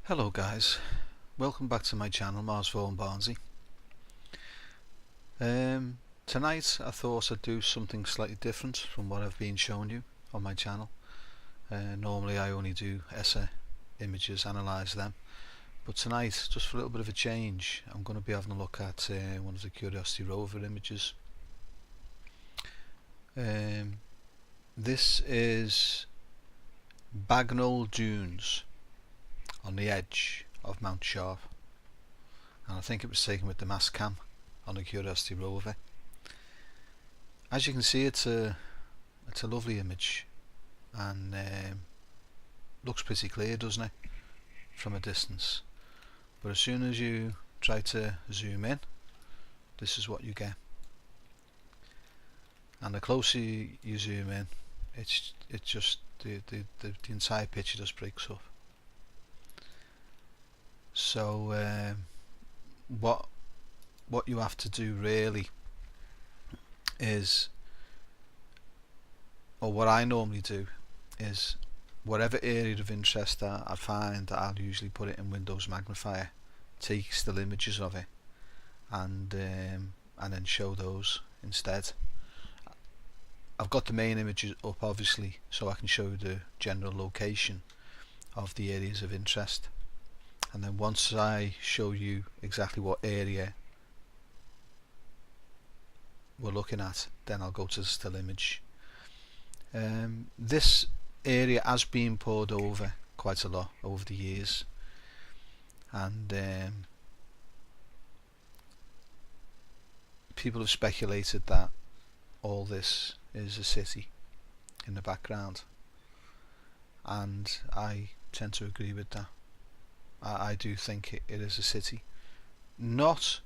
Hello guys, welcome back to my channel, Marsville and Barnsy. Tonight I thought I'd do something slightly different from what I've been showing you on my channel. Normally I only do ESSA images, analyse them, but tonight, just for a little bit of a change, I'm going to be having a look at one of the Curiosity Rover images. This is Bagnold Dunes on the edge of Mount Sharp, and I think it was taken with the mastcam on the Curiosity Rover. As you can see, it's a lovely image, and looks pretty clear, doesn't it, from a distance. But as soon as you try to zoom in, this is what you get. And the closer you zoom in, it's just the entire picture just breaks up. So what you have to do really is, or what I normally do is, whatever area of interest that I find, I'll usually put it in Windows Magnifier, take still images of it, and then show those instead. I've got the main images up obviously, so I can show you the general location of the areas of interest, and then once I show you exactly what area we're looking at, then I'll go to the still image. This area has been poured over quite a lot over the years, and people have speculated that all this is a city in the background, and I tend to agree with that. I do think it is a city, not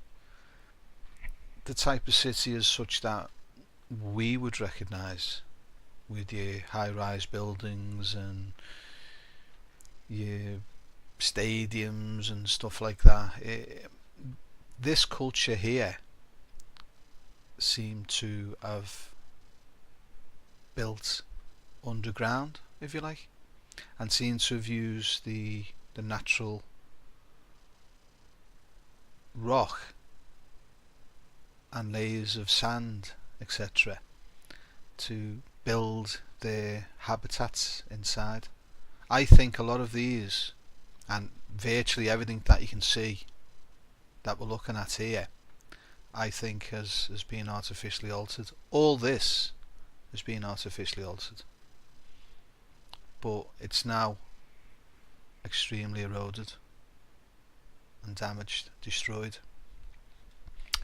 the type of city as such that we would recognise, with your high-rise buildings and your stadiums and stuff like that. This culture here seemed to have built underground, if you like, and seemed to have used the natural rock and layers of sand, etc., to build their habitats inside. I think a lot of these, and virtually everything that you can see that we're looking at here, I think has been artificially altered. All this has been artificially altered, but it's now extremely eroded and damaged, destroyed.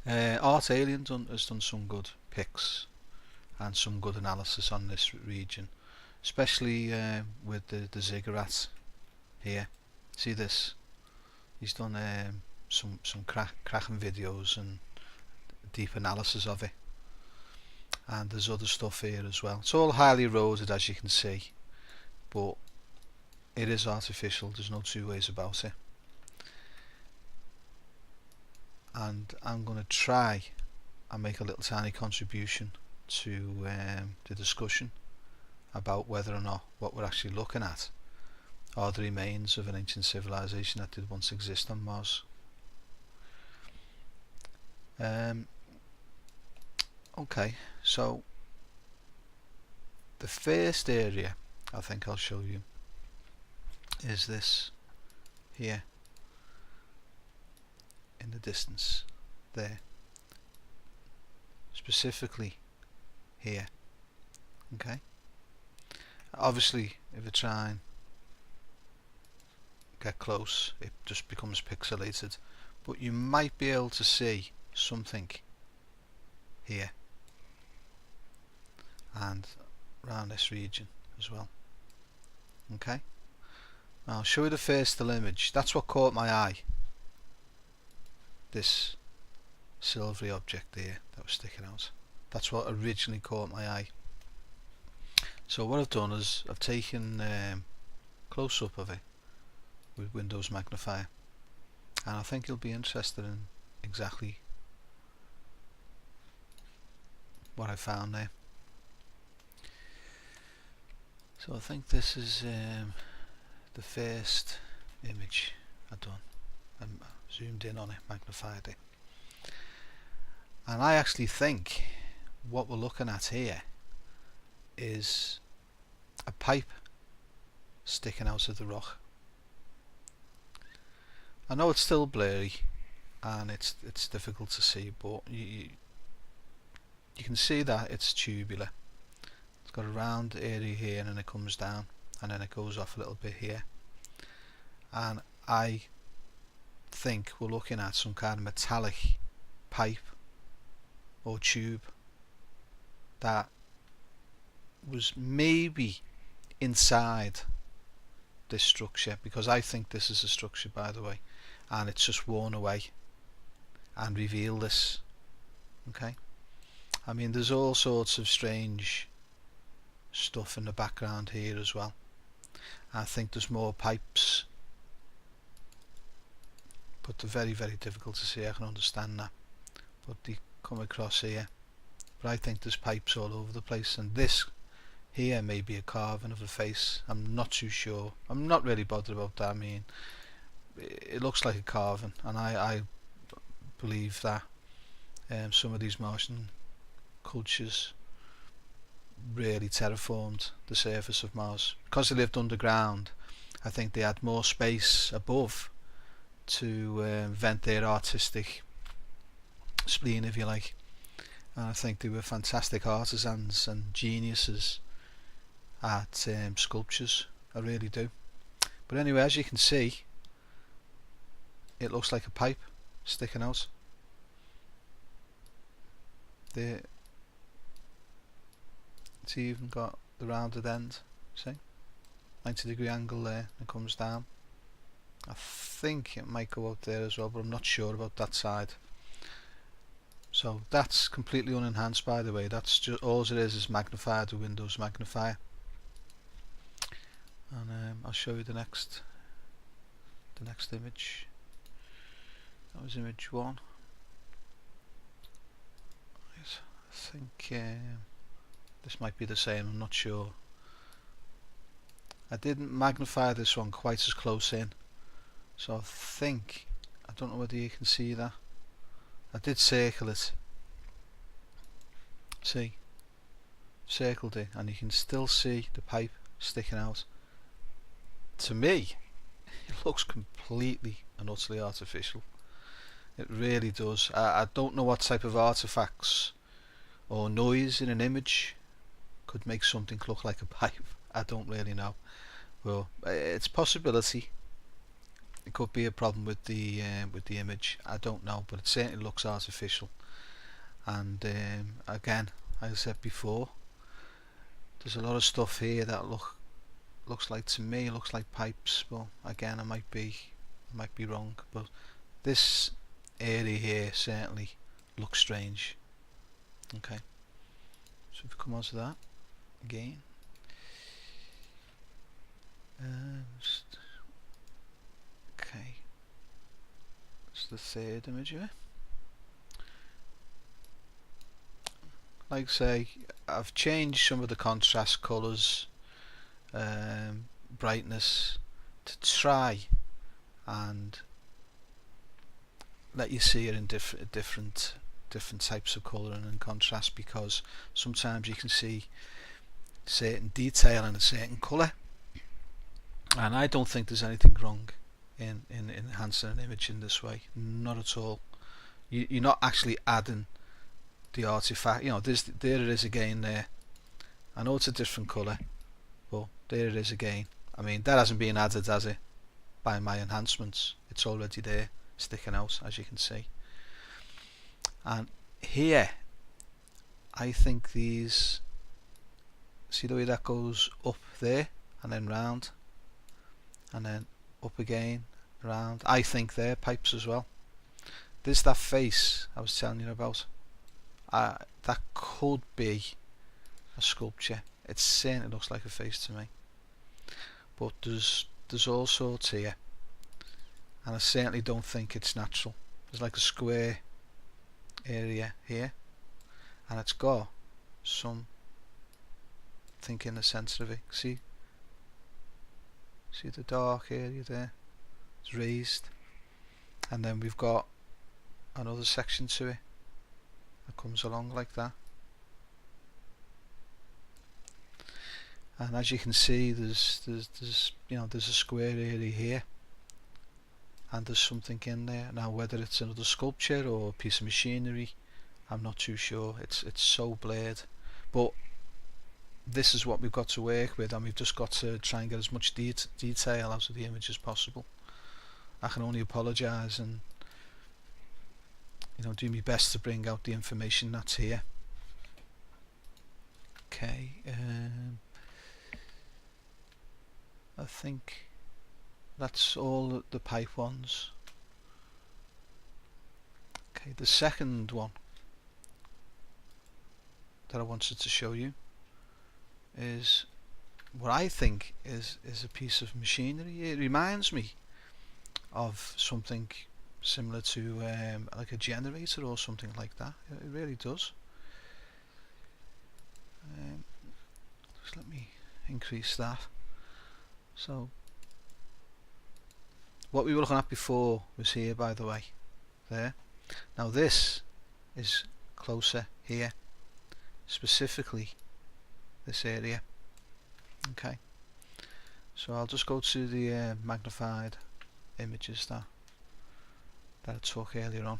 Art Alien has done some good pics and some good analysis on this region, especially with the ziggurat here. See this? He's done some cracking videos and deep analysis of it, and there's other stuff here as well. It's all highly eroded, as you can see, but it is artificial, there's no two ways about it. And I'm going to try and make a little tiny contribution to the discussion about whether or not what we're actually looking at are the remains of an ancient civilization that did once exist on Mars. Okay, so the first area I think I'll show you is this here in the distance there, specifically here. Okay, obviously if I try and get close, it just becomes pixelated, but you might be able to see something here and around this region as well. Okay, I'll show you the first still image. That's what caught my eye, this silvery object there that was sticking out. That's what originally caught my eye. So what I've done is I've taken close up of it with Windows Magnifier, and I think you'll be interested in exactly what I found there. So I think this is the first image I've done. I zoomed in on it, magnified it. And I actually think what we're looking at here is a pipe sticking out of the rock. I know it's still blurry and it's difficult to see, but you can see that it's tubular. It's got a round area here and then it comes down and then it goes off a little bit here. And I think we're looking at some kind of metallic pipe or tube that was maybe inside this structure, because I think this is a structure, by the way, and it's just worn away and revealed this. Okay, I mean there's all sorts of strange stuff in the background here as well. I think there's more pipes, but they're very, very difficult to see. I can understand that, but they come across here. But I think there's pipes all over the place, and this here may be a carving of a face. I'm not too sure. I'm not really bothered about that. I mean, it looks like a carving, and I believe that some of these Martian cultures really terraformed the surface of Mars. Because they lived underground, I think they had more space above to vent their artistic spleen, if you like. And I think they were fantastic artisans and geniuses at sculptures. I really do. But anyway, as you can see, it looks like a pipe sticking out there. It's even got the rounded end, see, 90-degree angle there, and comes down. I think it might go out there as well, but I'm not sure about that side. So that's completely unenhanced, by the way. That's just all it is magnified with Windows magnifier. And I'll show you the next image. That was image 1. I think this might be the same, I'm not sure. I didn't magnify this one quite as close in, so I think, I don't know whether you can see that. I did circle it. See? Circled it, and you can still see the pipe sticking out. To me, it looks completely and utterly artificial. It really does. I don't know what type of artifacts or noise in an image could make something look like a pipe. I don't really know. Well, it's a possibility. It could be a problem with the image. I don't know, but it certainly looks artificial. And again, as I said before, there's a lot of stuff here that looks like, to me, looks like pipes. But again, I might be wrong. But this area here certainly looks strange. Okay, so if we come on to that again. Okay, it's the third image here. Like I say, I've changed some of the contrast colours, brightness, to try and let you see it in different types of colouring and contrast, because sometimes you can see certain detail in a certain colour, and I don't think there's anything wrong in enhancing an image in this way. Not at all. You're not actually adding the artifact. You know, there it is again there. I know it's a different colour, but there it is again. I mean, that hasn't been added, has it, by my enhancements? It's already there, sticking out, as you can see. And here, I think these, see the way that goes up there and then round and then up again, round. I think they're pipes as well. There's that face I was telling you about. That could be a sculpture. It certainly looks like a face to me. But there's all sorts here, and I certainly don't think it's natural. There's like a square area here, and it's got some thing in the centre of it. See the dark area there? It's raised, and then we've got another section to it that comes along like that. And as you can see, there's a square area here, and there's something in there. Now whether it's another sculpture or a piece of machinery, I'm not too sure. It's so blurred, but this is what we've got to work with, and we've just got to try and get as much detail out of the image as possible. I can only apologise and do my best to bring out the information that's here. Okay, I think that's all the pipe ones. Okay, the second one that I wanted to show you is what I think is a piece of machinery. It reminds me of something similar to like a generator or something like that. It really does. Just let me increase that. So what we were looking at before was here, by the way, there. Now this is closer here, specifically this area. Okay, so I'll just go to the magnified images that I took earlier on.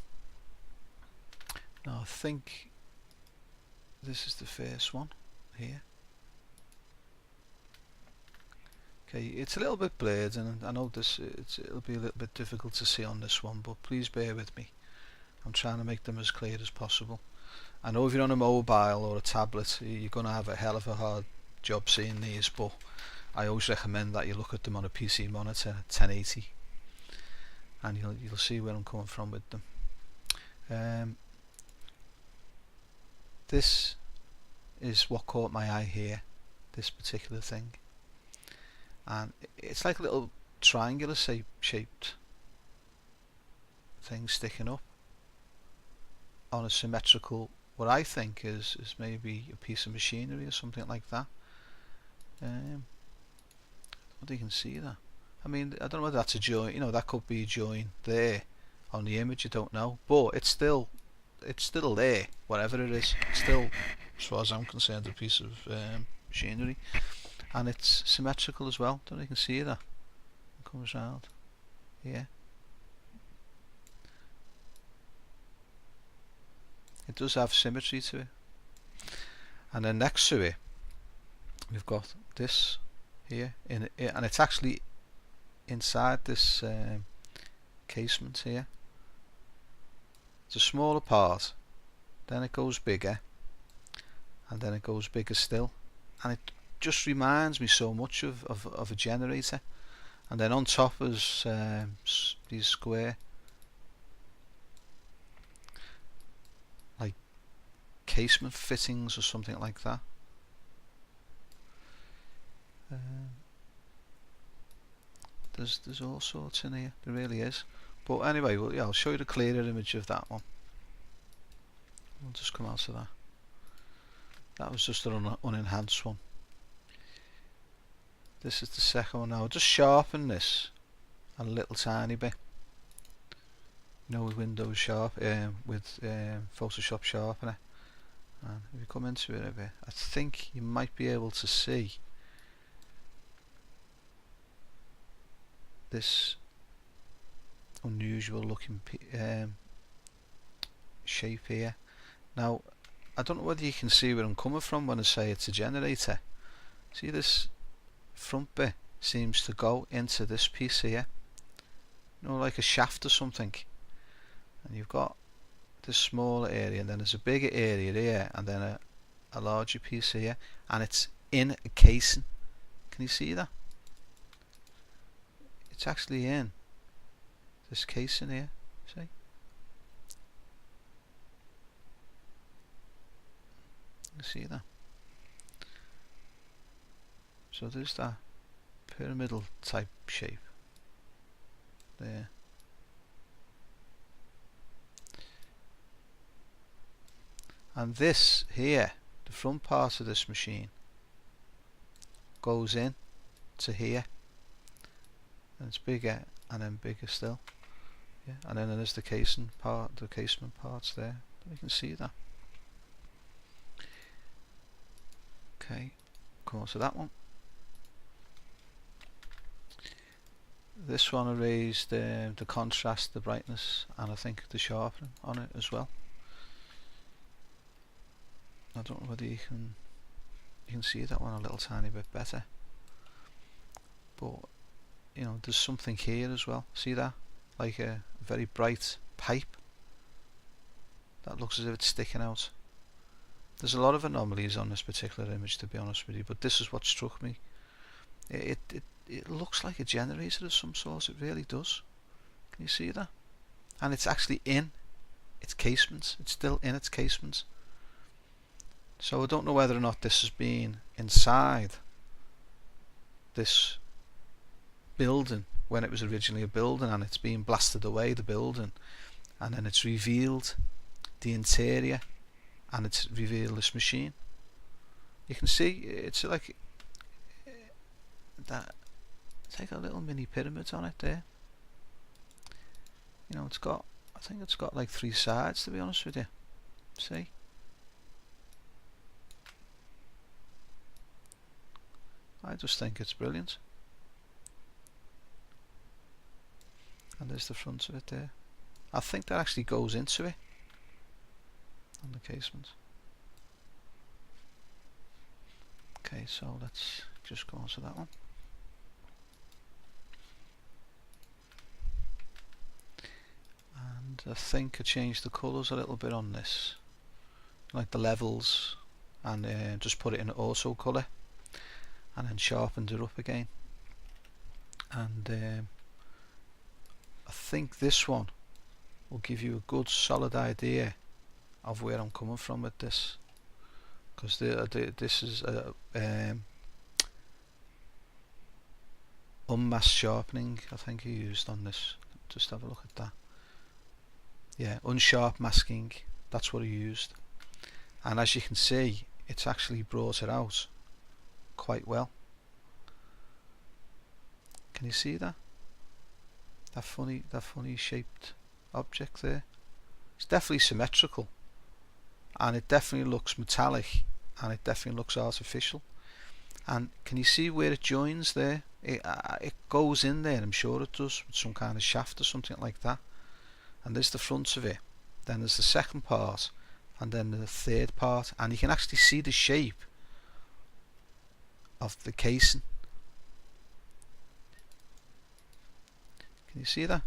Now I think this is the first one here. Okay, it's a little bit blurred, and I know it'll be a little bit difficult to see on this one, but please bear with me. I'm trying to make them as clear as possible. I know if you're on a mobile or a tablet, you're going to have a hell of a hard job seeing these, but I always recommend that you look at them on a PC monitor 1080, and you'll see where I'm coming from with them. This is what caught my eye here, this particular thing, and it's like a little triangular shaped thing sticking up on a symmetrical, what I think is maybe a piece of machinery or something like that. What you can see that. I mean, I don't know whether that's a join. That could be a join there on the image. I don't know, but it's still there. Whatever it is, it's still, as far as I'm concerned, a piece of machinery, and it's symmetrical as well. Don't you can see that? It comes round here. It does have symmetry to it. And then next to it, we've got this here, and it's actually inside this casement here. It's a smaller part, then it goes bigger, and then it goes bigger still, and it just reminds me so much of a generator. And then on top is these square like casement fittings or something like that. There's all sorts in here, there really is. But anyway, I'll show you the clearer image of that one. We'll just come out of that. That was just an unenhanced one. This is the second one. Now I'll just sharpen this a little tiny bit. With Windows Sharp, with Photoshop Sharpener. And if you come into it a bit, I think you might be able to see this unusual looking shape here. Now I don't know whether you can see where I'm coming from when I say it's a generator. See, this front bit seems to go into this piece here, like a shaft or something, and you've got this smaller area, and then there's a bigger area here, and then a larger piece here, and it's in a casing. Can you see that? It's actually in this casing here, see? You see that? So there's that pyramidal type shape there. And this here, the front part of this machine, goes in to here, and it's bigger, and then bigger still. Yeah, and then there's the casing part, the casement parts there. You can see that. Okay, come on to that one. This one I raised the contrast, the brightness, and I think the sharpening on it as well. I don't know whether you can see that one a little tiny bit better, but you know, there's something here as well. See that? Like a very bright pipe that looks as if it's sticking out. There's a lot of anomalies on this particular image, to be honest with you, but this is what struck me. It looks like a generator of some sort. It really does. Can you see that? And it's actually in its casement. It's still in its casement. So I don't know whether or not this has been inside this building when it was originally a building, and it's been blasted away, the building, and then it's revealed the interior, and it's revealed this machine. You can see it's like that. It's like a little mini pyramid on it there. You know, it's got, I think it's got like 3 sides, to be honest with you. See? I just think it's brilliant. And there's the front of it there. I think that actually goes into it on the casement. Okay, so let's just go on to that one. And I think I changed the colours a little bit on this, like the levels, and just put it in auto colour, and then sharpened it up again. And I think this one will give you a good solid idea of where I'm coming from with this, because this is unmasked sharpening, I think he used on this. Just have a look at that. Yeah, unsharp masking, that's what he used, and as you can see, it's actually brought it out quite well. Can you see that? That funny shaped object there. It's definitely symmetrical, and it definitely looks metallic, and it definitely looks artificial. And can you see where it joins there? It goes in there, I'm sure it does, with some kind of shaft or something like that. And there's the front of it, then there's the second part, and then the third part, and you can actually see the shape of the casing. Can you see that?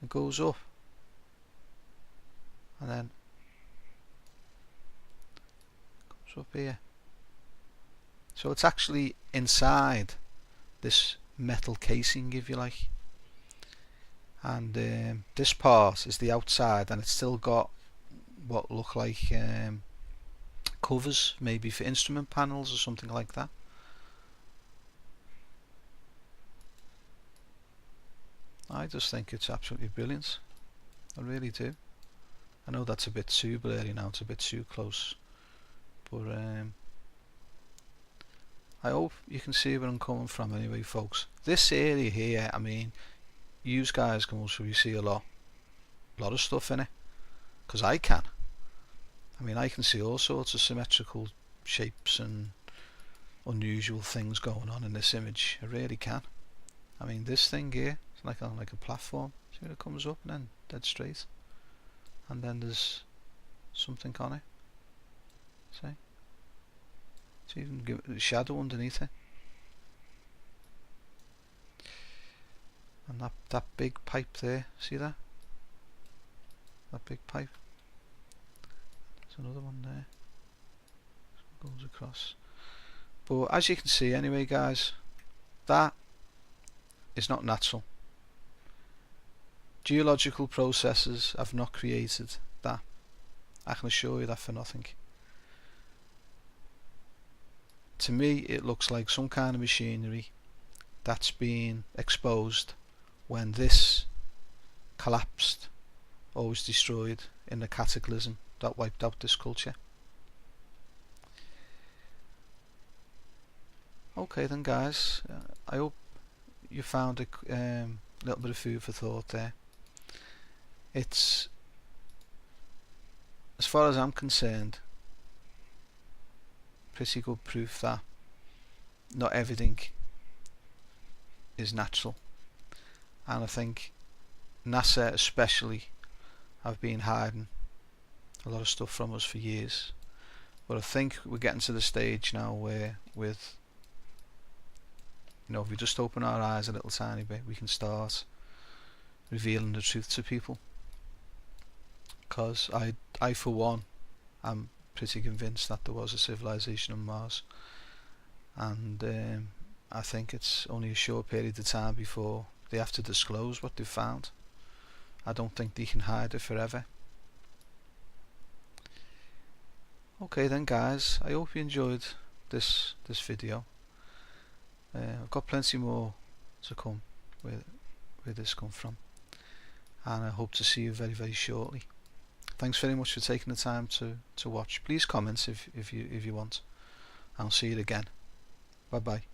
It goes up, and then comes up here. So it's actually inside this metal casing, if you like. And this part is the outside, and it's still got what look like covers, maybe for instrument panels or something like that. I just think it's absolutely brilliant. I really do. I know that's a bit too blurry now, it's a bit too close, but I hope you can see where I'm coming from anyway, folks. This area here, I mean, you guys can also see a lot of stuff in it, because I can. I mean, I can see all sorts of symmetrical shapes and unusual things going on in this image. I really can. I mean, this thing here, it's like on like a platform. See where it comes up and then dead straight, and then there's something on it. See? It's even give it a shadow underneath it. And that big pipe there, see that? That big pipe. There's another one there. Goes across. But as you can see anyway, guys, that is not natural. Geological processes have not created that. I can assure you that for nothing. To me, it looks like some kind of machinery that's been exposed when this collapsed or was destroyed in the cataclysm that wiped out this culture. Okay then, guys, I hope you found a little bit of food for thought there. It's, as far as I'm concerned, pretty good proof that not everything is natural, and I think NASA especially have been hiding a lot of stuff from us for years. But I think we're getting to the stage now where, with, you know, if we just open our eyes a little tiny bit, we can start revealing the truth to people. Because I for one, am pretty convinced that there was a civilization on Mars, and I think it's only a short period of time before they have to disclose what they've found. I don't think they can hide it forever. Okay then guys, I hope you enjoyed this video. I've got plenty more to come where this come from, and I hope to see you very shortly. Thanks very much for taking the time to watch. Please comment if you want. I'll see you again. Bye bye.